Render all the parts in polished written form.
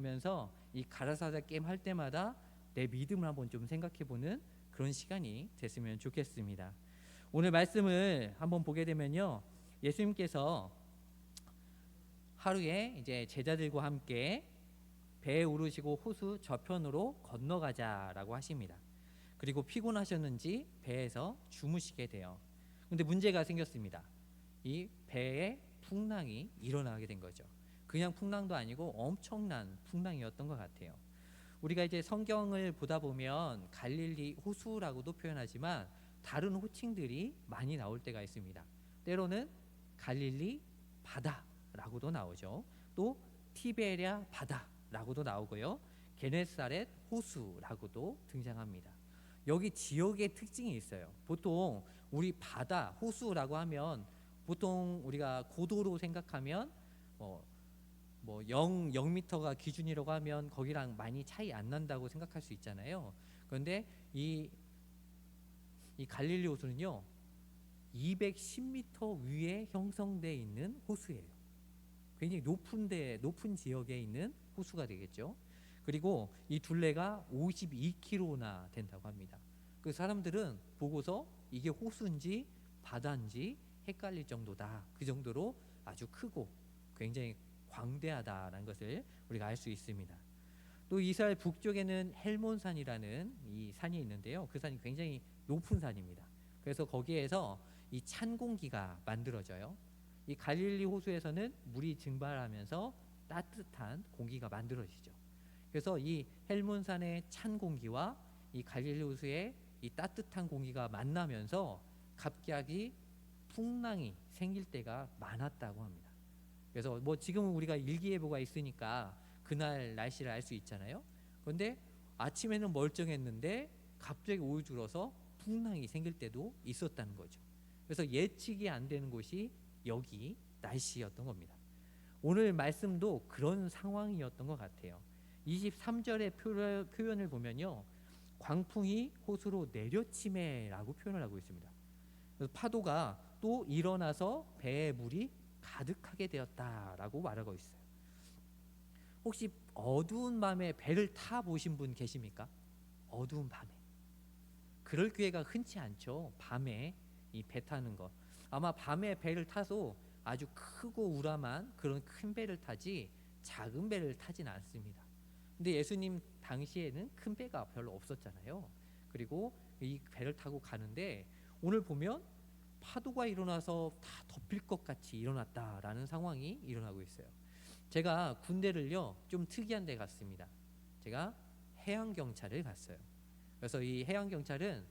들으면서 이 가라사대 게임 할 때마다 내 믿음을 한번 좀 생각해보는 그런 시간이 됐으면 좋겠습니다. 오늘 말씀을 한번 보게 되면요, 예수님께서 하루에 이제 제자들과 함께 배에 오르시고 호수 저편으로 건너가자라고 하십니다. 그리고 피곤하셨는지 배에서 주무시게 돼요. 근데 문제가 생겼습니다. 이 배에 풍랑이 일어나게 된 거죠. 그냥 풍랑도 아니고 엄청난 풍랑이었던 것 같아요. 우리가 이제 성경을 보다 보면 갈릴리 호수라고도 표현하지만 다른 호칭들이 많이 나올 때가 있습니다. 때로는 갈릴리 바다라고도 나오죠. 또 티베리아 바다라고도 나오고요. 게네사렛 호수라고도 등장합니다. 여기 지역의 특징이 있어요. 보통 우리 바다, 호수라고 하면 보통 우리가 고도로 생각하면 뭐 0m가 기준이라고 하면 거기랑 많이 차이 안 난다고 생각할 수 있잖아요. 그런데 이 갈릴리 호수는요 210m 위에 형성되어 있는 호수예요. 굉장히 높은 지역에 있는 호수가 되겠죠. 그리고 이 둘레가 52km나 된다고 합니다. 그 사람들은 보고서 이게 호수인지 바다인지 헷갈릴 정도다. 그 정도로 아주 크고 굉장히 광대하다라는 것을 우리가 알 수 있습니다. 또 이스라엘 북쪽에는 헬몬산이라는 이 산이 있는데요. 그 산이 굉장히 높은 산입니다. 그래서 거기에서 이 찬 공기가 만들어져요. 이 갈릴리 호수에서는 물이 증발하면서 따뜻한 공기가 만들어지죠. 그래서 이 헬몬산의 찬 공기와 이 갈릴리 호수의 이 따뜻한 공기가 만나면서 갑자기 풍랑이 생길 때가 많았다고 합니다. 그래서 뭐 지금은 우리가 일기예보가 있으니까 그날 날씨를 알 수 있잖아요. 그런데 아침에는 멀쩡했는데 갑자기 오후들어서 풍랑이 생길 때도 있었다는 거죠. 그래서 예측이 안 되는 곳이 여기 날씨였던 겁니다. 오늘 말씀도 그런 상황이었던 것 같아요. 23절의 표현을 보면요, 광풍이 호수로 내려치매라고 표현을 하고 있습니다. 그래서 파도가 또 일어나서 배에 물이 가득하게 되었다라고 말하고 있어요. 혹시 어두운 밤에 배를 타 보신 분 계십니까? 어두운 밤에. 그럴 기회가 흔치 않죠. 밤에 이 배 타는 거. 아마 밤에 배를 타서 아주 크고 우람한 그런 큰 배를 타지 작은 배를 타진 않습니다. 근데 예수님 당시에는 큰 배가 별로 없었잖아요. 그리고 이 배를 타고 가는데 오늘 보면 파도가 일어나서 다 덮일 것 같이 일어났다라는 상황이 일어나고 있어요. 제가 군대를요 좀 특이한 데 갔습니다. 제가 해양경찰을 갔어요. 그래서 이 해양경찰은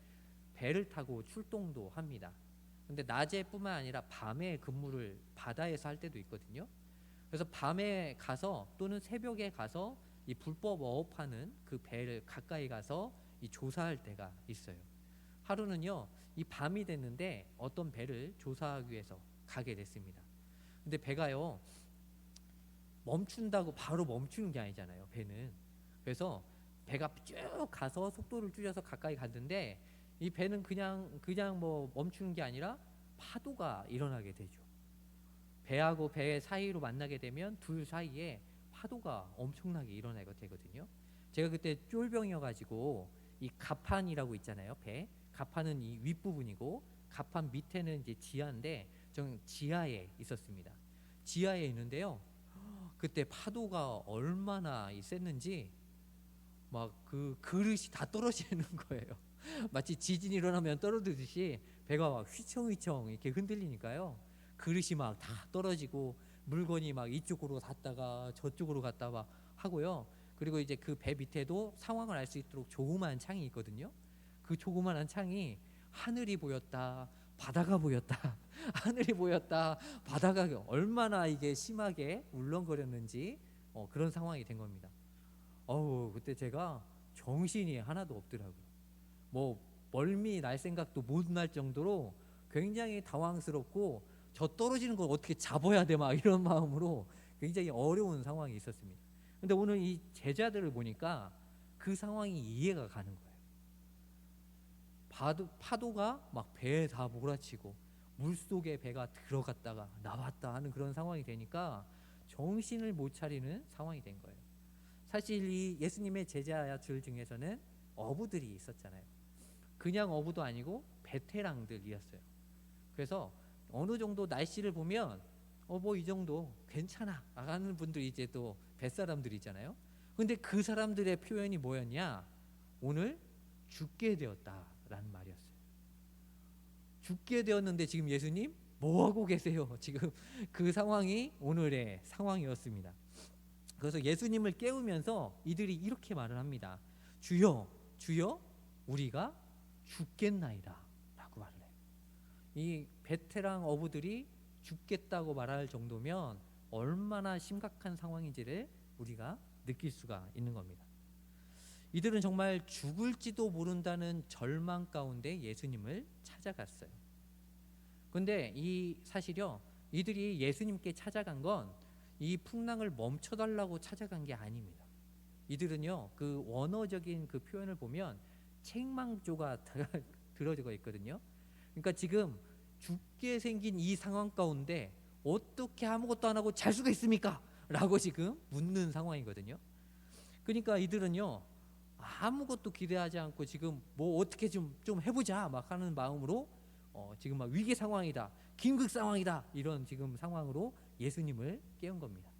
배를 타고 출동도 합니다. 근데 낮에뿐만 아니라 밤에 근무를 바다에서 할 때도 있거든요. 그래서 밤에 가서 또는 새벽에 가서 이 불법 어업하는 그 배를 가까이 가서 이 조사할 때가 있어요. 하루는요 이 밤이 됐는데 어떤 배를 조사하기 위해서 가게 됐습니다. 근데 배가요 멈춘다고 바로 멈추는 게 아니잖아요, 배는. 그래서 배가 쭉 가서 속도를 줄여서 가까이 갔는데 이 배는 그냥 뭐 멈추는 게 아니라 파도가 일어나게 되죠. 배하고 배 사이로 만나게 되면 둘 사이에 파도가 엄청나게 일어나게 되거든요. 제가 그때 쫄병이어가지고 이 갑판이라고 있잖아요. 배 갑판은 이 윗부분이고 갑판 밑에는 이제 지하인데 저는 지하에 있었습니다. 지하에 있는데요. 그때 파도가 얼마나 셌는지 막 그 그릇이 다 떨어지는 거예요. 마치 지진이 일어나면 떨어지듯이 배가 막 휘청휘청 이렇게 흔들리니까요. 그릇이 막 다 떨어지고 물건이 막 이쪽으로 갔다가 저쪽으로 갔다가 하고요. 그리고 이제 그 배 밑에도 상황을 알 수 있도록 조그마한 창이 있거든요. 그 조그마한 창이 하늘이 보였다, 바다가 보였다, 하늘이 보였다, 바다가 얼마나 이게 심하게 울렁거렸는지 그런 상황이 된 겁니다. 그때 제가 정신이 하나도 없더라고요. 뭐 멀미 날 생각도 못 날 정도로 굉장히 당황스럽고 저 떨어지는 걸 어떻게 잡아야 돼 막 이런 마음으로 굉장히 어려운 상황이 있었습니다. 근데 오늘 이 제자들을 보니까 그 상황이 이해가 가는 거예요. 파도가 막 배에 다 몰아치고 물속에 배가 들어갔다가 나왔다 하는 그런 상황이 되니까 정신을 못 차리는 상황이 된 거예요. 사실 이 예수님의 제자들 중에서는 어부들이 있었잖아요. 그냥 어부도 아니고 베테랑들이었어요. 그래서 어느 정도 날씨를 보면 뭐 이 정도 괜찮아 하는 분들이 이제 또 뱃사람들이잖아요. 근데 그 사람들의 표현이 뭐였냐? 오늘 죽게 되었다라는 말이었어요. 죽게 되었는데 지금 예수님 뭐 하고 계세요? 지금 그 상황이 오늘의 상황이었습니다. 그래서 예수님을 깨우면서 이들이 이렇게 말을 합니다. 주여, 주여, 우리가 죽겠나이다 라고 말을 해요. 이 베테랑 어부들이 죽겠다고 말할 정도면 얼마나 심각한 상황인지를 우리가 느낄 수가 있는 겁니다. 이들은 정말 죽을지도 모른다는 절망 가운데 예수님을 찾아갔어요. 근데 이 사실요, 이들이 예수님께 찾아간 건 이 풍랑을 멈춰달라고 찾아간 게 아닙니다. 이들은요, 그 원어적인 그 표현을 보면 책망조가 들어져 있거든요. 그러니까 지금 죽게 생긴 이 상황 가운데 어떻게 아무것도 안 하고 잘 수가 있습니까? 라고 지금 묻는 상황이거든요. 그러니까 이들은요, 아무것도 기대하지 않고 지금 뭐 어떻게 좀 해보자 막 하는 마음으로 지금 막 위기 상황이다, 긴급 상황이다, 이런 지금 상황으로 예수님을 깨운 겁니다.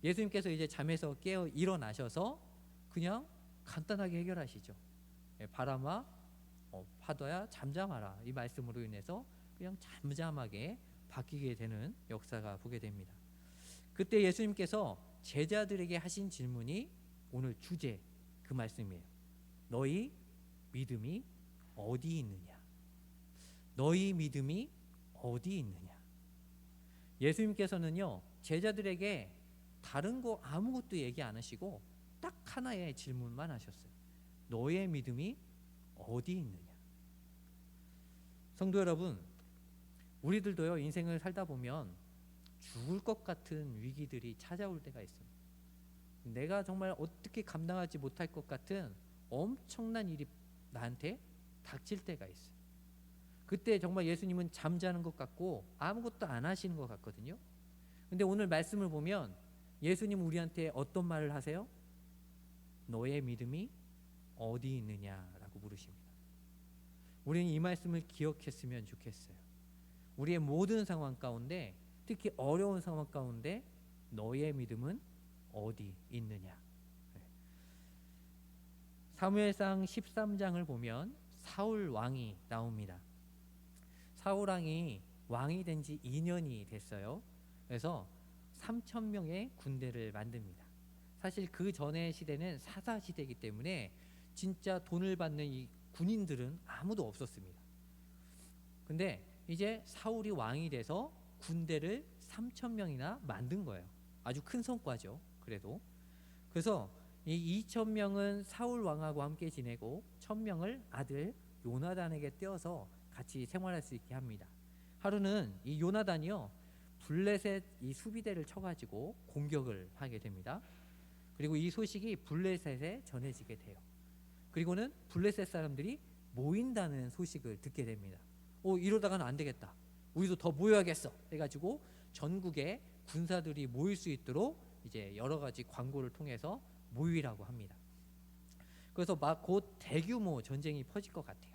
예수님께서 이제 잠에서 깨어 일어나셔서 그냥 간단하게 해결하시죠. 바람아, 파도야 잠잠하라, 이 말씀으로 인해서 그냥 잠잠하게 바뀌게 되는 역사가 보게 됩니다. 그때 예수님께서 제자들에게 하신 질문이 오늘 주제 그 말씀이에요. 너희 믿음이 어디 있느냐? 너희 믿음이 어디 있느냐? 예수님께서는요, 제자들에게 다른 거 아무것도 얘기 안 하시고 딱 하나의 질문만 하셨어요. 너의 믿음이 어디 있느냐? 성도 여러분, 우리들도요, 인생을 살다 보면 죽을 것 같은 위기들이 찾아올 때가 있습니다. 내가 정말 어떻게 감당하지 못할 것 같은 엄청난 일이 나한테 닥칠 때가 있어요. 그때 정말 예수님은 잠자는 것 같고 아무것도 안 하시는 것 같거든요. 근데 오늘 말씀을 보면 예수님 우리한테 어떤 말을 하세요? 너의 믿음이 어디 있느냐라고 물으십니다. 우리는 이 말씀을 기억했으면 좋겠어요. 우리의 모든 상황 가운데, 특히 어려운 상황 가운데 너의 믿음은 어디 있느냐? 사무엘상 13장을 보면 사울 왕이 나옵니다. 사울 왕이 된 지 2년이 됐어요. 그래서 3,000명의 군대를 만듭니다. 사실 그 전의 시대는 사사 시대이기 때문에 진짜 돈을 받는 이 군인들은 아무도 없었습니다. 근데 이제 사울이 왕이 돼서 군대를 3,000명이나 만든 거예요. 아주 큰 성과죠. 그래서 이 2,000명은 사울 왕하고 함께 지내고 1,000명을 아들 요나단에게 떼어서 같이 생활할 수 있게 합니다. 하루는 이 요나단이요, 블레셋 이 수비대를 쳐가지고 공격을 하게 됩니다. 그리고 이 소식이 블레셋에 전해지게 돼요. 그리고는 블레셋 사람들이 모인다는 소식을 듣게 됩니다. 이러다가는 안 되겠다, 우리도 더 모여야겠어 해가지고 전국에 군사들이 모일 수 있도록 이제 여러 가지 광고를 통해서 모이라고 합니다. 그래서 막 곧 대규모 전쟁이 퍼질 것 같아요.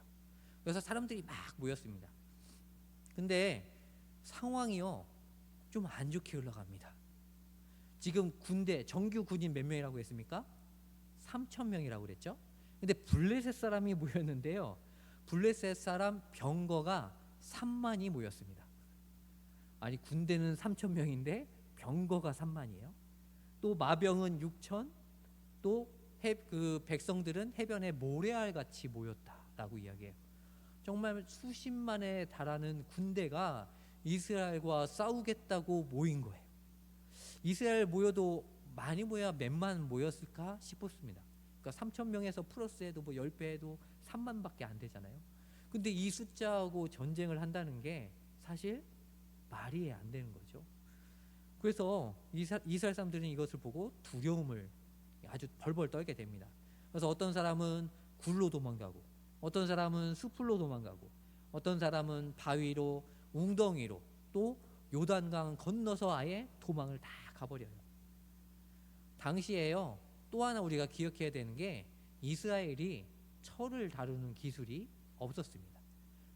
그래서 사람들이 막 모였습니다. 근데 상황이요, 좀 안 좋게 흘러갑니다. 지금 군대 정규 군인 몇 명이라고 했습니까? 3,000명이라고 그랬죠. 근데 블레셋 사람이 모였는데요, 블레셋 사람 병거가 3만이 모였습니다. 아니, 군대는 3,000명인데 병거가 3만이에요. 또 마병은 6천, 또 그 백성들은 해변에 모래알 같이 모였다라고 이야기해요. 정말 수십만에 달하는 군대가 이스라엘과 싸우겠다고 모인 거예요. 이스라엘 모여도 많이 모여 몇만 모였을까 싶었습니다. 그러니까 3,000명에서 플러스해도 뭐 10배 해도 3만밖에 안 되잖아요. 근데 이 숫자하고 전쟁을 한다는 게 사실 말이 안 되는 거죠. 그래서 이스라엘 사람들은 이것을 보고 두려움을 아주 벌벌 떨게 됩니다. 그래서 어떤 사람은 굴로 도망가고, 어떤 사람은 숲으로 도망가고, 어떤 사람은 바위로, 웅덩이로, 또 요단강 건너서 아예 도망을 다 가버려요. 당시에요, 또 하나 우리가 기억해야 되는 게 이스라엘이 철을 다루는 기술이 없었습니다.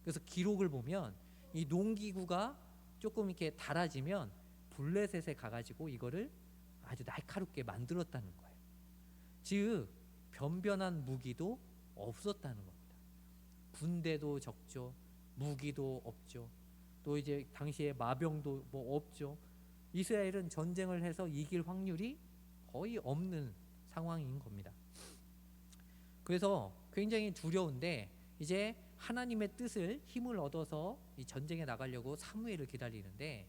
그래서 기록을 보면 이 농기구가 조금 이렇게 닳아지면 블레셋에 가가지고 이거를 아주 날카롭게 만들었다는 거예요. 즉 변변한 무기도 없었다는 겁니다. 군대도 적죠. 무기도 없죠. 또 이제 당시에 마병도 뭐 없죠. 이스라엘은 전쟁을 해서 이길 확률이 거의 없는 상황인 겁니다. 그래서 굉장히 두려운데 이제 하나님의 뜻을 힘을 얻어서 이 전쟁에 나가려고 사무엘을 기다리는데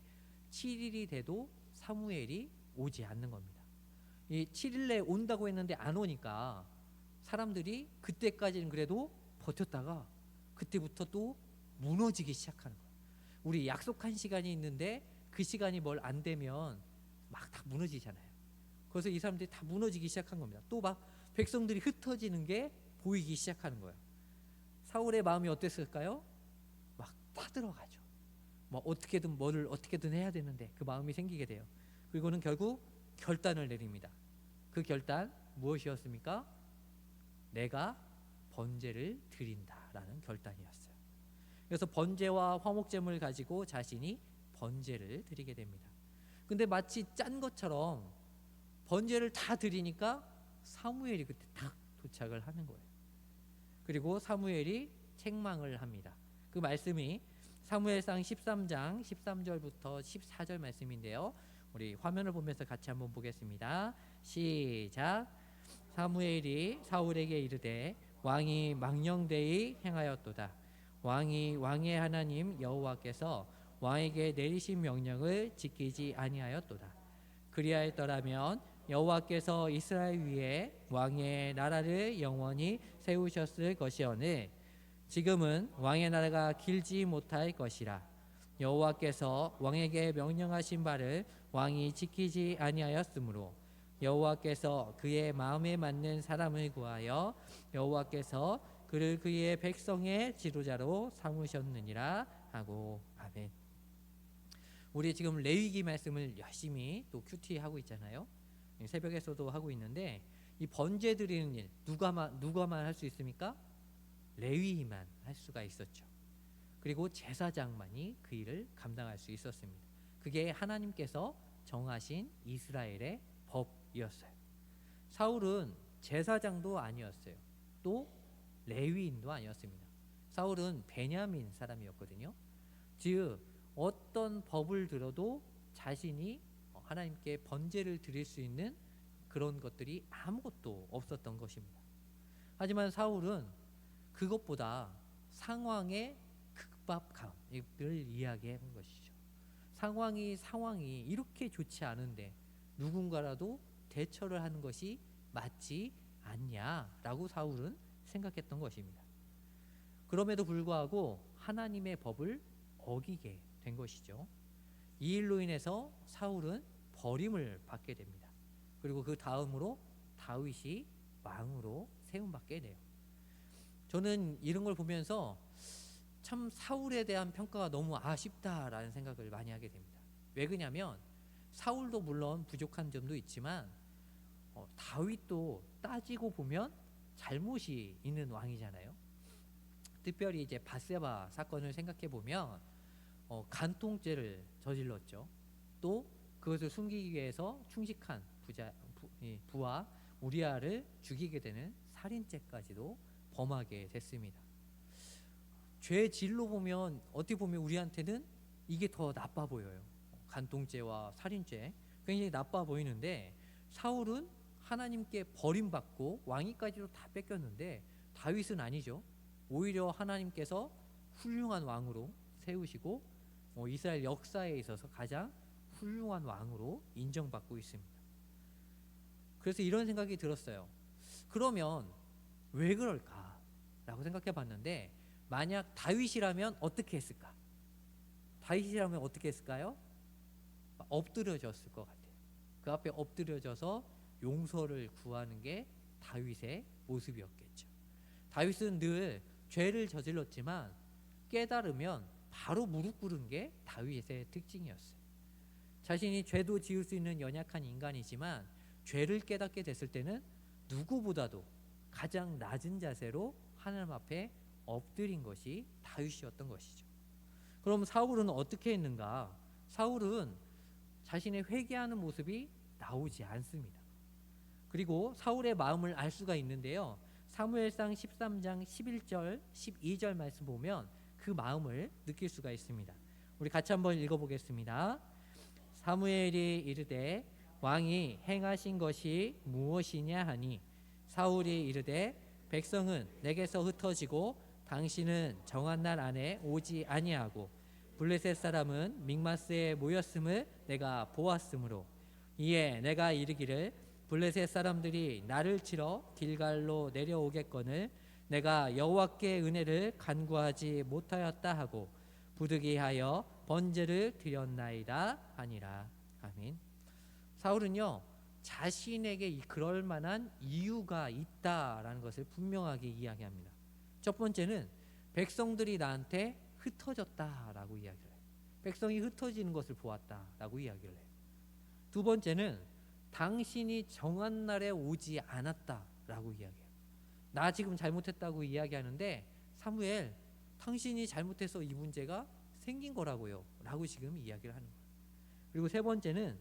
7일이 돼도 사무엘이 오지 않는 겁니다. 이 7일 내에 온다고 했는데 안 오니까 사람들이 그때까지는 그래도 버텼다가 그때부터 또 무너지기 시작하는 거예요. 우리 약속한 시간이 있는데 그 시간이 뭘 안 되면 막 다 무너지잖아요. 그래서 이 사람들이 다 무너지기 시작한 겁니다. 또 막 백성들이 흩어지는 게 보이기 시작하는 거예요. 사울의 마음이 어땠을까요? 막 타들어가죠. 뭐 어떻게든 뭐를 어떻게든 해야 되는데 그 마음이 생기게 돼요. 그리고는 결국 결단을 내립니다. 그 결단 무엇이었습니까? 내가 번제를 드린다라는 결단이었어요. 그래서 번제와 화목제물을 가지고 자신이 번제를 드리게 됩니다. 근데 마치 짠 것처럼 번제를 다 드리니까 사무엘이 그때 딱 도착을 하는 거예요. 그리고 사무엘이 책망을 합니다. 그 말씀이 사무엘상 13장 13절부터 14절 말씀인데요. 우리 화면을 보면서 같이 한번 보겠습니다. 시작. 사무엘이 사울에게 이르되 왕이 망령되이 행하였도다. 왕이 왕의 하나님 여호와께서 왕에게 내리신 명령을 지키지 아니하였도다. 그리하였더라면 여호와께서 이스라엘 위에 왕의 나라를 영원히 세우셨을 것이오늘 지금은 왕의 나라가 길지 못할 것이라. 여호와께서 왕에게 명령하신 바를 왕이 지키지 아니하였으므로 여호와께서 그의 마음에 맞는 사람을 구하여 여호와께서 그를 그의 백성의 지도자로 삼으셨느니라 하고. 아멘. 우리 지금 레위기 말씀을 열심히 또 큐티하고 있잖아요. 새벽에서도 하고 있는데 이 번제 드리는 일 누가만 할 수 있습니까? 레위만 할 수가 있었죠. 그리고 제사장만이 그 일을 감당할 수 있었습니다. 그게 하나님께서 정하신 이스라엘의 법이었어요. 사울은 제사장도 아니었어요. 또 레위인도 아니었습니다. 사울은 베냐민 사람이었거든요. 즉 어떤 법을 들어도 자신이 하나님께 번제를 드릴 수 있는 그런 것들이 아무것도 없었던 것입니다. 하지만 사울은 그것보다 상황의 급박함을 이야기하는 것이죠. 상황이 이렇게 좋지 않은데 누군가라도 대처를 하는 것이 맞지 않냐라고 사울은 생각했던 것입니다. 그럼에도 불구하고 하나님의 법을 어기게 된 것이죠. 이 일로 인해서 사울은 버림을 받게 됩니다. 그리고 그 다음으로 다윗이 왕으로 세움받게 돼요. 저는 이런 걸 보면서 참 사울에 대한 평가가 너무 아쉽다라는 생각을 많이 하게 됩니다. 왜 그러냐면 사울도 물론 부족한 점도 있지만 다윗도 따지고 보면 잘못이 있는 왕이잖아요. 특별히 이제 밧세바 사건을 생각해 보면 간통죄를 저질렀죠. 또 그것을 숨기기 위해서 충직한 부하 우리아를 죽이게 되는 살인죄까지도 범하게 됐습니다. 죄 질로 보면 어떻게 보면 우리한테는 이게 더 나빠 보여요. 간통죄와 살인죄 굉장히 나빠 보이는데 사울은 하나님께 버림받고 왕위까지도 다 뺏겼는데 다윗은 아니죠. 오히려 하나님께서 훌륭한 왕으로 세우시고 이스라엘 역사에 있어서 가장 훌륭한 왕으로 인정받고 있습니다. 그래서 이런 생각이 들었어요. 그러면 왜 그럴까라고 생각해 봤는데 만약 다윗이라면 어떻게 했을까? 다윗이라면 어떻게 했을까요? 엎드려졌을 것 같아요. 그 앞에 엎드려져서 용서를 구하는 게 다윗의 모습이었겠죠. 다윗은 늘 죄를 저질렀지만 깨달으면 바로 무릎 꿇은 게 다윗의 특징이었어요. 자신이 죄도 지을 수 있는 연약한 인간이지만 죄를 깨닫게 됐을 때는 누구보다도 가장 낮은 자세로 하나님 앞에 엎드린 것이 다윗이었던 것이죠. 그럼 사울은 어떻게 했는가? 사울은 자신의 회개하는 모습이 나오지 않습니다. 그리고 사울의 마음을 알 수가 있는데요. 사무엘상 13장 11절 12절 말씀 보면 그 마음을 느낄 수가 있습니다. 우리 같이 한번 읽어보겠습니다. 사무엘이 이르되 왕이 행하신 것이 무엇이냐 하니 사울이 이르되 백성은 내게서 흩어지고 당신은 정한 날 안에 오지 아니하고 블레셋 사람은 믹마스에 모였음을 내가 보았으므로 이에 내가 이르기를 블레셋 사람들이 나를 치러 길갈로 내려오겠거늘 내가 여호와께 은혜를 간구하지 못하였다 하고 부득이하여 번제를 드렸나이다 하니라. 아멘. 사울은요 자신에게 그럴 만한 이유가 있다라는 것을 분명하게 이야기합니다. 첫 번째는 백성들이 나한테 흩어졌다라고 이야기를 해요. 백성이 흩어지는 것을 보았다라고 이야기를 해요. 두 번째는 당신이 정한 날에 오지 않았다라고 이야기해요. 나 지금 잘못했다고 이야기하는데 사무엘 당신이 잘못해서 이 문제가 생긴 거라고요 라고 지금 이야기를 하는 거예요. 그리고 세 번째는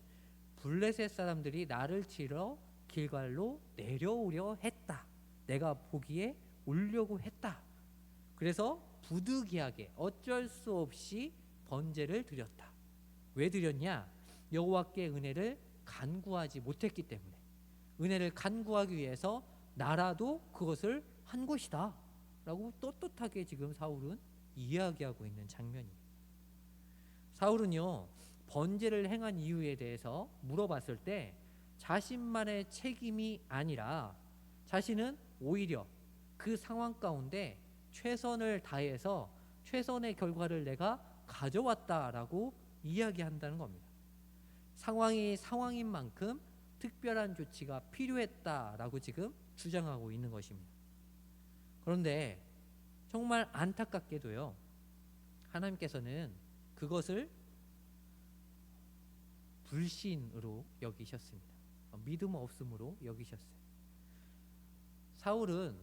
블레셋 사람들이 나를 치러 길갈로 내려오려 했다. 내가 보기에 오려고 했다. 그래서 부득이하게 어쩔 수 없이 번제를 드렸다. 왜 드렸냐? 여호와께 은혜를 간구하지 못했기 때문에. 은혜를 간구하기 위해서 나라도 그것을 한 것이다 라고 떳떳하게 지금 사울은 이야기하고 있는 장면입니다. 사울은요 번제를 행한 이유에 대해서 물어봤을 때 자신만의 책임이 아니라 자신은 오히려 그 상황 가운데 최선을 다해서 최선의 결과를 내가 가져왔다라고 이야기한다는 겁니다. 상황이 상황인 만큼 특별한 조치가 필요했다라고 지금 주장하고 있는 것입니다. 그런데 정말 안타깝게도요 하나님께서는 그것을 불신으로 여기셨습니다. 믿음 없음으로 여기셨어요. 사울은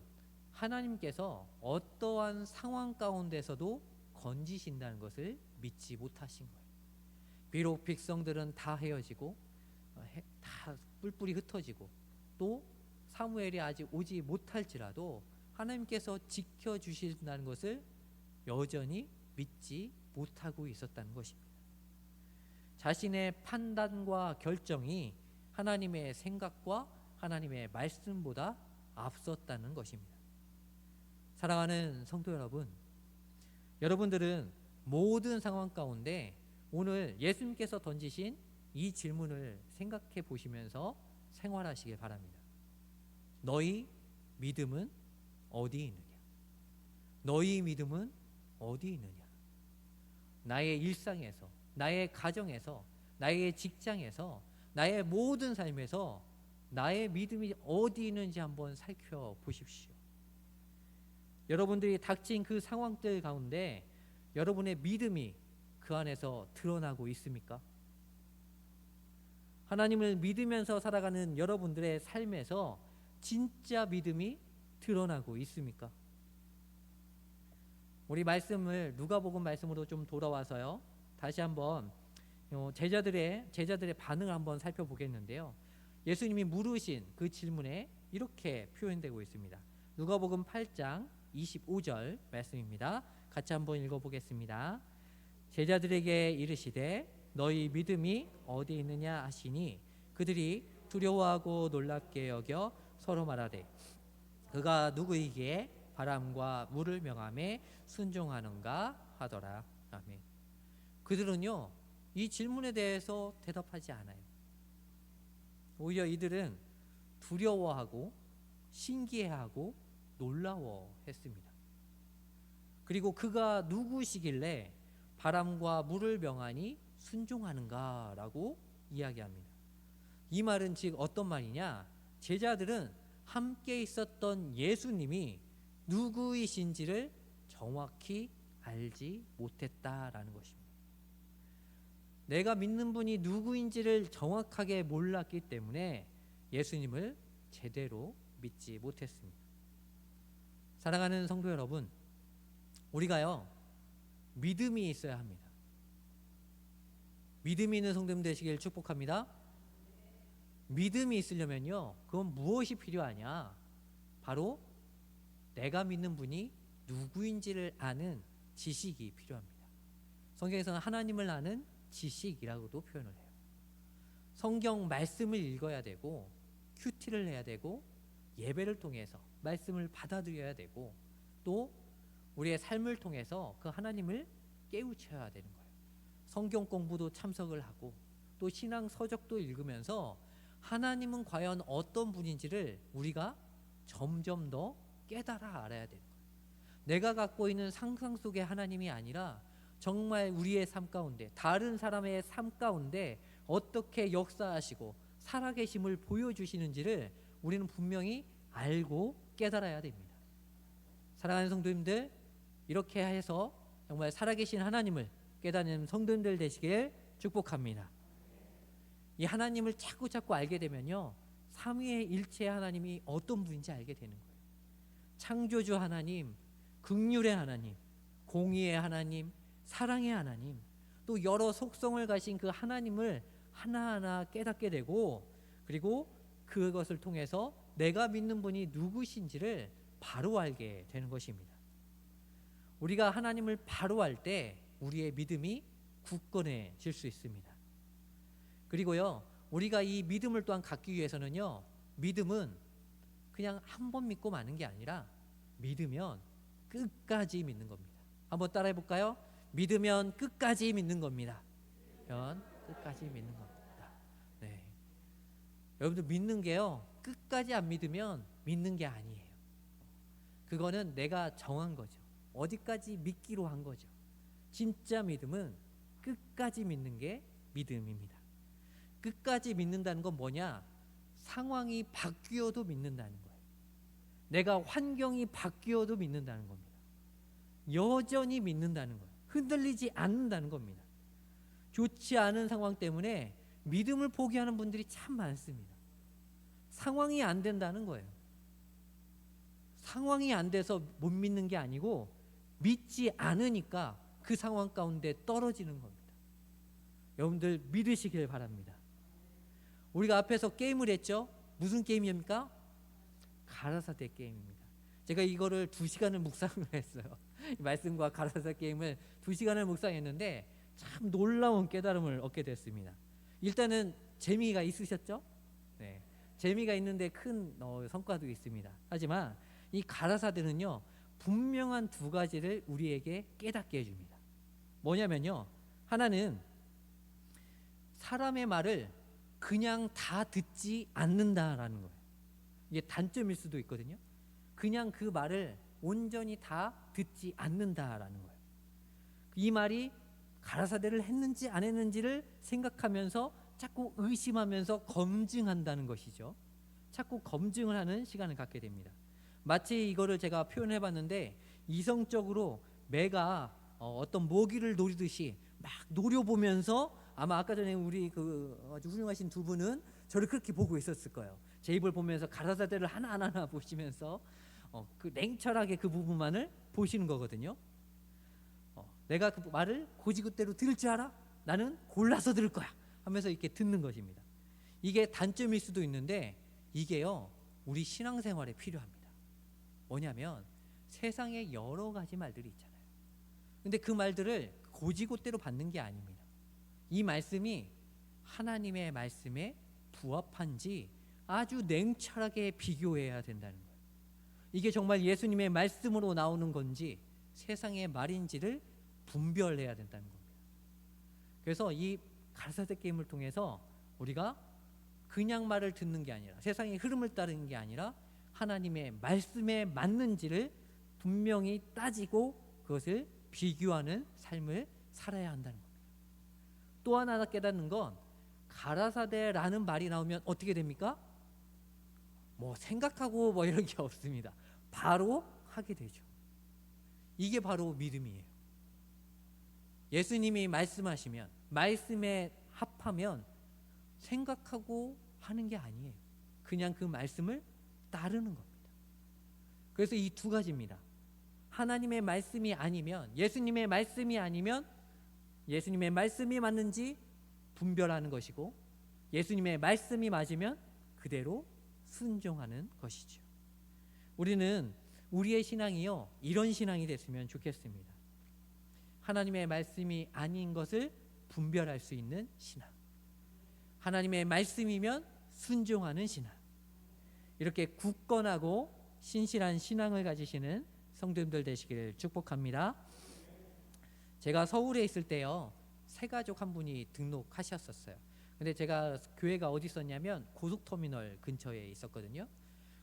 하나님께서 어떠한 상황 가운데서도 건지신다는 것을 믿지 못하신 거예요. 비록 백성들은 다 헤어지고 다 뿔뿔이 흩어지고 또 사무엘이 아직 오지 못할지라도 하나님께서 지켜주신다는 것을 여전히 믿지 못하고 있었다는 것입니다. 자신의 판단과 결정이 하나님의 생각과 하나님의 말씀보다 앞섰다는 것입니다. 사랑하는 성도 여러분, 여러분들은 모든 상황 가운데 오늘 예수님께서 던지신 이 질문을 생각해 보시면서 생활하시길 바랍니다. 너희 믿음은 어디 있느냐? 너희 믿음은 어디 있느냐? 나의 일상에서, 나의 가정에서, 나의 직장에서, 나의 모든 삶에서 나의 믿음이 어디 있는지 한번 살펴보십시오. 여러분들이 닥친 그 상황들 가운데 여러분의 믿음이 그 안에서 드러나고 있습니까? 하나님을 믿으면서 살아가는 여러분들의 삶에서 진짜 믿음이 드러나고 있습니까? 우리 말씀을 누가복음 말씀으로 좀 돌아와서요. 다시 한번 제자들의 반응을 한번 살펴보겠는데요. 예수님이 물으신 그 질문에 이렇게 표현되고 있습니다. 누가복음 8장 25절 말씀입니다. 같이 한번 읽어보겠습니다. 제자들에게 이르시되 너희 믿음이 어디 있느냐 하시니 그들이 두려워하고 놀랍게 여겨 서로 말하되 그가 누구이기에 바람과 물을 명함에 순종하는가 하더라. 아멘. 그들은요 이 질문에 대해서 대답하지 않아요. 오히려 이들은 두려워하고 신기해하고 놀라워했습니다. 그리고 그가 누구시길래 바람과 물을 명하니 순종하는가라고 이야기합니다. 이 말은 즉 어떤 말이냐? 제자들은 함께 있었던 예수님이 누구이신지를 정확히 알지 못했다라는 것입니다. 내가 믿는 분이 누구인지를 정확하게 몰랐기 때문에 예수님을 제대로 믿지 못했습니다. 사랑하는 성도 여러분, 우리가요 믿음이 있어야 합니다. 믿음이 있는 성도님 되시길 축복합니다. 믿음이 있으려면요, 그건 무엇이 필요하냐? 바로 내가 믿는 분이 누구인지를 아는 지식이 필요합니다. 성경에서는 하나님을 아는 지식이라고도 표현을 해요. 성경 말씀을 읽어야 되고, 큐티를 해야 되고, 예배를 통해서 말씀을 받아들여야 되고, 또 우리의 삶을 통해서 그 하나님을 깨우쳐야 되는 거예요. 성경 공부도 참석을 하고, 또 신앙 서적도 읽으면서 하나님은 과연 어떤 분인지를 우리가 점점 더 깨달아 알아야 되는 거예요. 내가 갖고 있는 상상 속의 하나님이 아니라 정말 우리의 삶 가운데, 다른 사람의 삶 가운데 어떻게 역사하시고 살아계심을 보여주시는지를 우리는 분명히 알고 깨달아야 됩니다. 사랑하는 성도님들, 이렇게 해서 정말 살아계신 하나님을 깨닫는 성도님들 되시길 축복합니다. 이 하나님을 자꾸 알게 되면요, 삼위일체 하나님이 어떤 분인지 알게 되는 거예요. 창조주 하나님, 긍휼의 하나님, 공의의 하나님, 사랑의 하나님, 또 여러 속성을 가신 그 하나님을 하나하나 깨닫게 되고, 그리고 그것을 통해서 내가 믿는 분이 누구신지를 바로 알게 되는 것입니다. 우리가 하나님을 바로 알 때 우리의 믿음이 굳건해질 수 있습니다. 그리고요, 우리가 이 믿음을 또한 갖기 위해서는요, 믿음은 그냥 한 번 믿고 마는 게 아니라 믿으면 끝까지 믿는 겁니다. 한번 따라해 볼까요? 믿으면 끝까지 믿는 겁니다. 끝까지 믿는 겁니다. 네. 여러분들 믿는 게요, 끝까지 안 믿으면 믿는 게 아니에요. 그거는 내가 정한 거죠. 어디까지 믿기로 한 거죠. 진짜 믿음은 끝까지 믿는 게 믿음입니다. 끝까지 믿는다는 건 뭐냐? 상황이 바뀌어도 믿는다는 거예요. 내가 환경이 바뀌어도 믿는다는 겁니다. 여전히 믿는다는 거예요. 흔들리지 않는다는 겁니다. 좋지 않은 상황 때문에 믿음을 포기하는 분들이 참 많습니다. 상황이 안 된다는 거예요. 상황이 안 돼서 못 믿는 게 아니고 믿지 않으니까 그 상황 가운데 떨어지는 겁니다. 여러분들 믿으시길 바랍니다. 우리가 앞에서 게임을 했죠. 무슨 게임입니까? 가라사대 게임입니다. 제가 이거를 2시간을 묵상을 했어요. 말씀과 가라사대 게임을 2시간을 묵상했는데 참 놀라운 깨달음을 얻게 됐습니다. 일단은 재미가 있으셨죠? 네, 재미가 있는데 큰 성과도 있습니다. 하지만 이 가라사대는요, 분명한 두 가지를 우리에게 깨닫게 해줍니다. 뭐냐면요, 하나는 사람의 말을 그냥 다 듣지 않는다라는 거예요. 이게 단점일 수도 있거든요. 그냥 그 말을 온전히 다 듣지 않는다라는 거예요. 이 말이 가라사대를 했는지 안 했는지를 생각하면서 자꾸 의심하면서 검증한다는 것이죠. 자꾸 검증을 하는 시간을 갖게 됩니다. 마치 이거를 제가 표현해 봤는데, 이성적으로 매가 어떤 모기를 노리듯이 막 노려보면서, 아마 아까 전에 우리 그 아주 훌륭하신 두 분은 저를 그렇게 보고 있었을 거예요. 제 입을 보면서 가라사대를 하나하나 보시면서 그 냉철하게 그 부분만을 보시는 거거든요. 내가 그 말을 고지그대로 들을 줄 알아? 나는 골라서 들을 거야 하면서 이렇게 듣는 것입니다. 이게 단점일 수도 있는데, 이게요, 우리 신앙생활에 필요합니다. 뭐냐면 세상에 여러 가지 말들이 있잖아요. 근데 그 말들을 고지고대로 받는 게 아닙니다. 이 말씀이 하나님의 말씀에 부합한지 아주 냉철하게 비교해야 된다는 거예요. 이게 정말 예수님의 말씀으로 나오는 건지 세상의 말인지를 분별해야 된다는 겁니다. 그래서 이 가라사대 게임을 통해서 우리가 그냥 말을 듣는 게 아니라, 세상의 흐름을 따르는 게 아니라 하나님의 말씀에 맞는지를 분명히 따지고 그것을 비교하는 삶을 살아야 한다는 겁니다. 또 하나 깨닫는 건, 가라사대라는 말이 나오면 어떻게 됩니까? 뭐 생각하고 뭐 이런 게 없습니다. 바로 하게 되죠. 이게 바로 믿음이에요. 예수님이 말씀하시면, 말씀에 합하면 생각하고 하는 게 아니에요. 그냥 그 말씀을 따르는 겁니다. 그래서 이 두 가지입니다. 하나님의 말씀이 아니면, 예수님의 말씀이 아니면 예수님의 말씀이 맞는지 분별하는 것이고, 예수님의 말씀이 맞으면 그대로 순종하는 것이죠. 우리는 우리의 신앙이요, 이런 신앙이 됐으면 좋겠습니다. 하나님의 말씀이 아닌 것을 분별할 수 있는 신앙, 하나님의 말씀이면 순종하는 신앙, 이렇게 굳건하고 신실한 신앙을 가지시는 성도님들 되시기를 축복합니다. 제가 서울에 있을 때요, 새가족 한 분이 등록하셨었어요. 근데 제가 교회가 어디 있었냐면 고속터미널 근처에 있었거든요.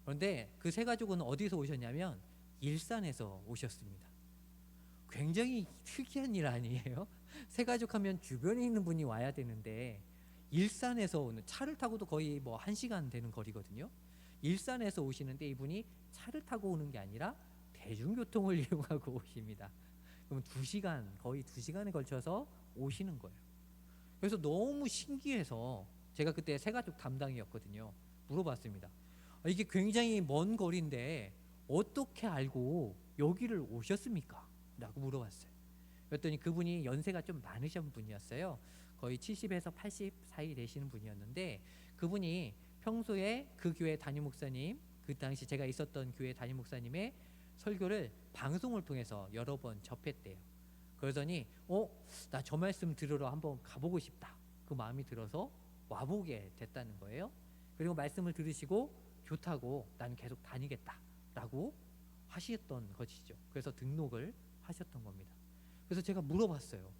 그런데 그 새가족은 어디서 오셨냐면 일산에서 오셨습니다. 굉장히 특이한 일 아니에요? 새가족 하면 주변에 있는 분이 와야 되는데 일산에서 오는, 차를 타고도 거의 뭐 1시간 되는 거리거든요. 일산에서 오시는데 이분이 차를 타고 오는 게 아니라 대중교통을 이용하고 오십니다. 그럼 2시간, 거의 2시간에 걸쳐서 오시는 거예요. 그래서 너무 신기해서 제가 그때 새가족 담당이었거든요. 물어봤습니다. 이게 굉장히 먼 거리인데 어떻게 알고 여기를 오셨습니까? 라고 물어봤어요. 그랬더니 그분이 연세가 좀 많으신 분이었어요. 거의 70에서 80 사이 되시는 분이었는데, 그분이 평소에 그 교회 담임 목사님, 그 당시 제가 있었던 교회 담임 목사님의 설교를 방송을 통해서 여러 번 접했대요. 그러더니 나 저 말씀 들으러 한번 가보고 싶다, 그 마음이 들어서 와보게 됐다는 거예요. 그리고 말씀을 들으시고 좋다고 난 계속 다니겠다 라고 하셨던 것이죠. 그래서 등록을 하셨던 겁니다. 그래서 제가 물어봤어요.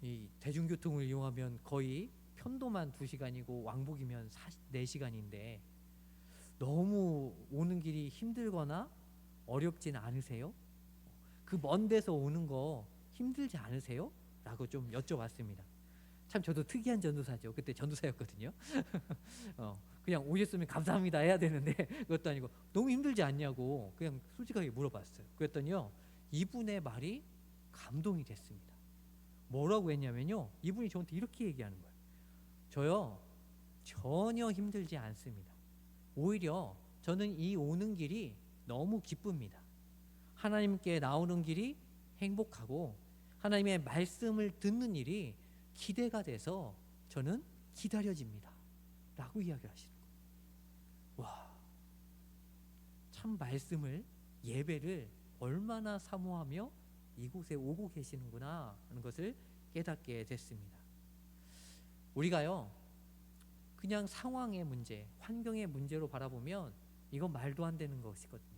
이 대중교통을 이용하면 거의 편도만 2시간이고 왕복이면 4시간인데 너무 오는 길이 힘들거나 어렵지는 않으세요? 그 먼 데서 오는 거 힘들지 않으세요? 라고 좀 여쭤봤습니다. 참 저도 특이한 전도사죠. 그때 전도사였거든요. 그냥 오셨으면 감사합니다 해야 되는데 그것도 아니고 너무 힘들지 않냐고 그냥 솔직하게 물어봤어요. 그랬더니요, 이분의 말이 감동이 됐습니다. 뭐라고 했냐면요, 이분이 저한테 이렇게 얘기하는 거예요. 저요, 전혀 힘들지 않습니다. 오히려 저는 이 오는 길이 너무 기쁩니다. 하나님께 나오는 길이 행복하고 하나님의 말씀을 듣는 일이 기대가 돼서 저는 기다려집니다 라고 이야기를 하시는 거예요. 와, 참 말씀을, 예배를 얼마나 사모하며 이곳에 오고 계시는구나 하는 것을 깨닫게 됐습니다. 우리가요, 그냥 상황의 문제, 환경의 문제로 바라보면 이건 말도 안 되는 것이거든요.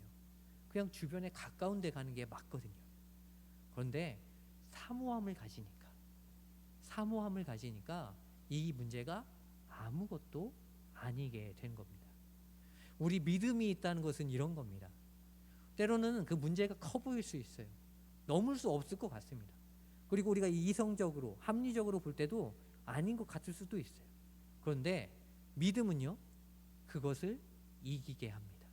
그냥 주변에 가까운 데 가는 게 맞거든요. 그런데 사모함을 가지니까 이 문제가 아무것도 아니게 된 겁니다. 우리 믿음이 있다는 것은 이런 겁니다. 때로는 그 문제가 커 보일 수 있어요. 넘을 수 없을 것 같습니다. 그리고 우리가 이성적으로, 합리적으로 볼 때도 아닌 것 같을 수도 있어요. 그런데 믿음은요, 그것을 이기게 합니다.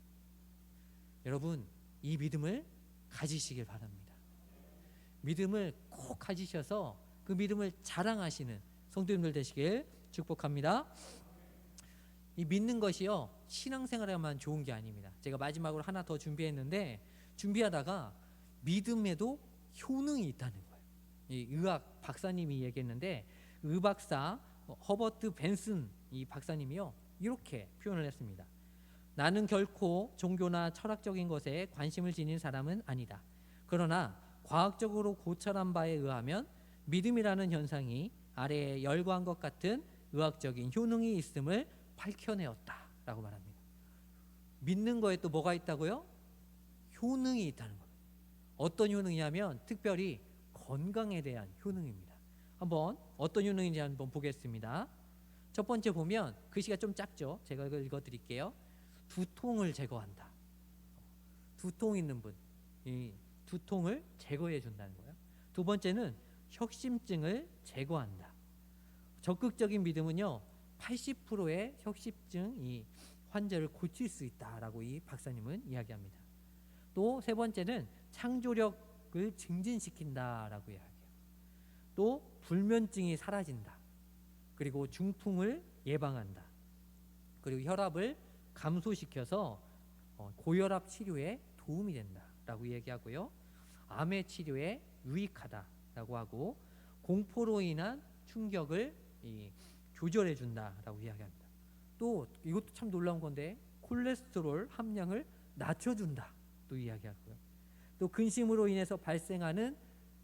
여러분, 이 믿음을 가지시길 바랍니다. 믿음을 꼭 가지셔서 그 믿음을 자랑하시는 성도님들 되시길 축복합니다. 이 믿는 것이요, 신앙생활에만 좋은 게 아닙니다. 제가 마지막으로 하나 더 준비했는데, 준비하다가 믿음에도 효능이 있다는 거예요. 이 의학 박사님이 얘기했는데, 의박사 허버트 벤슨 이 박사님이요, 이렇게 표현을 했습니다. 나는 결코 종교나 철학적인 것에 관심을 지닌 사람은 아니다. 그러나 과학적으로 고찰한 바에 의하면 믿음이라는 현상이 아래에 열거한 것 같은 의학적인 효능이 있음을 밝혀내었다라고 말합니다. 믿는 거에 또 뭐가 있다고요? 효능이 있다는 겁니다. 어떤 효능이냐면 특별히 건강에 대한 효능입니다. 한번 어떤 효능인지 한번 보겠습니다. 첫 번째 보면 글씨가 좀 작죠? 제가 읽어드릴게요. 두통을 제거한다. 두통 있는 분, 이 두통을 제거해 준다는 거예요. 두 번째는 혁심증을 제거한다. 적극적인 믿음은요, 80%의 혁심증 이 환자를 고칠 수 있다라고 이 박사님은 이야기합니다. 또 세 번째는 창조력을 증진시킨다라고 이야기해요. 또 불면증이 사라진다. 그리고 중풍을 예방한다. 그리고 혈압을 감소시켜서 고혈압 치료에 도움이 된다라고 얘기하고요. 암의 치료에 유익하다라고 하고 공포로 인한 충격을 조절해 준다라고 이야기합니다. 또 이것도 참 놀라운 건데 콜레스테롤 함량을 낮춰준다 또 이야기하고요. 또 근심으로 인해서 발생하는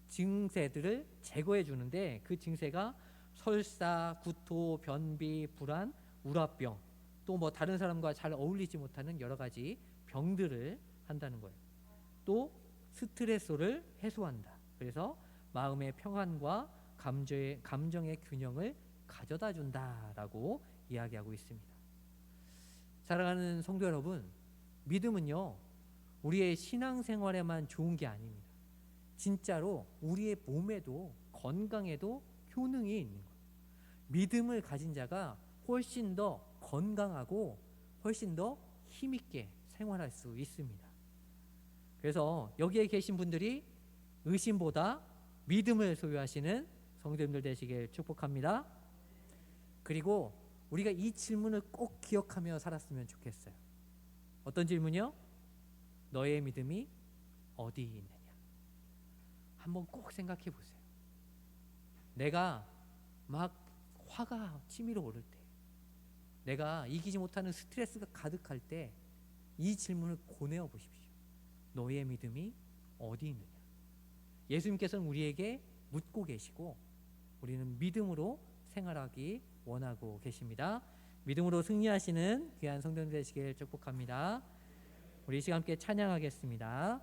증세들을 제거해 주는데 그 증세가 설사, 구토, 변비, 불안, 우라병 또 뭐 다른 사람과 잘 어울리지 못하는 여러 가지 병들을 한다는 거예요. 또 스트레스를 해소한다. 그래서 마음의 평안과 감정의 균형을 가져다 준다라고 이야기하고 있습니다. 사랑하는 성도 여러분, 믿음은요 우리의 신앙생활에만 좋은 게 아닙니다. 진짜로 우리의 몸에도 건강에도 효능이 있는 거예요. 믿음을 가진 자가 훨씬 더 건강하고 훨씬 더 힘있게 생활할 수 있습니다. 그래서 여기에 계신 분들이 의심보다 믿음을 소유하시는 성도님들 되시길 축복합니다. 그리고 우리가 이 질문을 꼭 기억하며 살았으면 좋겠어요. 어떤 질문이요? 너의 믿음이 어디 있느냐? 한번 꼭 생각해 보세요. 내가 막 화가 치밀어 오를 때, 내가 이기지 못하는 스트레스가 가득할 때 이 질문을 고뇌어 보십시오. 너의 믿음이 어디 있느냐? 예수님께서는 우리에게 묻고 계시고 우리는 믿음으로 생활하기 원하고 계십니다. 믿음으로 승리하시는 귀한 성도들 되시길 축복합니다. 우리 이 시간 함께 찬양하겠습니다.